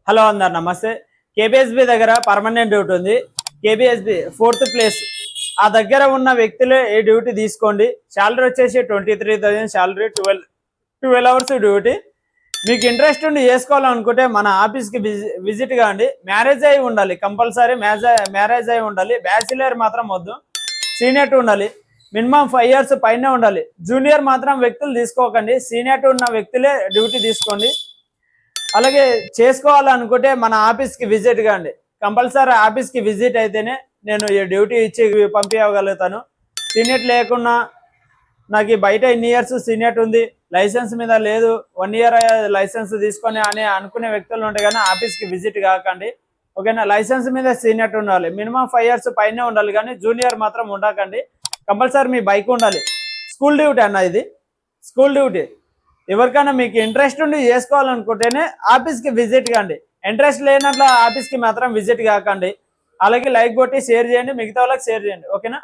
Hello అందరు నమస్తే. కేబిఎస్బి దగ్గర పర్మనెంట్ డ్యూటీ ఉంది. కేబిఎస్బి 4th ప్లేస్ ఆ దగ్గర ఉన్న వ్యక్తులే ఈ డ్యూటీ తీసుకోండి. శాలరీ వచ్చేసి 23,000 శాలరీ, 12 అవర్స్ డ్యూటీ. మీకు ఇంట్రెస్ట్ ఉండి చేసుకోవాలనుకుంటే మన ఆఫీస్కి విజిట్ కాండి. మ్యారేజ్ అయి ఉండాలి, కంపల్సరీ మ్యారేజ్ అయి ఉండాలి. బ్యాచిలర్ మాత్రం వద్దు, సీనియర్ ఉండాలి. మినిమం 5 years పైన ఉండాలి. జూనియర్ మాత్రం వ్యక్తులు తీసుకోకండి, సీనియర్ ఉన్న వ్యక్తులే డ్యూటీ తీసుకోండి. అలాగే చేసుకోవాలనుకుంటే మన ఆఫీస్కి విజిట్ కాండి. కంపల్సరీ ఆఫీస్కి విజిట్ అయితేనే నేను ఈ డ్యూటీ ఇచ్చి పంపించగలుగుతాను. సీనియర్ లేకున్నా నాకు బయట ఇన్ని ఇయర్స్ సీనియర్ ఉంది, లైసెన్స్ మీద లేదు, 1 year లైసెన్స్ తీసుకొని అని అనుకునే వ్యక్తులు ఉంటే కానీ ఆఫీస్కి విజిట్ కాకండి. ఓకేనా? లైసెన్స్ మీద సీనియర్ ఉండాలి, మినిమం 5 years పైనే ఉండాలి, కానీ జూనియర్ మాత్రం ఉండకండి. కంపల్సరీ మీ బైక్ ఉండాలి. స్కూల్ డ్యూటీ అన్న, ఇది స్కూల్ డ్యూటీ. ఎవరికైనా మీకు ఇంట్రెస్ట్ ఉండి చేసుకోవాలనుకుంటేనే ఆఫీస్కి విజిట్ కాండి. ఇంట్రెస్ట్ లేనట్ల ఆఫీస్కి మాత్రం విజిట్ కాకండి. అలాగే లైక్ కొట్టి షేర్ చేయండి, మిగతా వాళ్ళకి షేర్ చేయండి. ఓకేనా?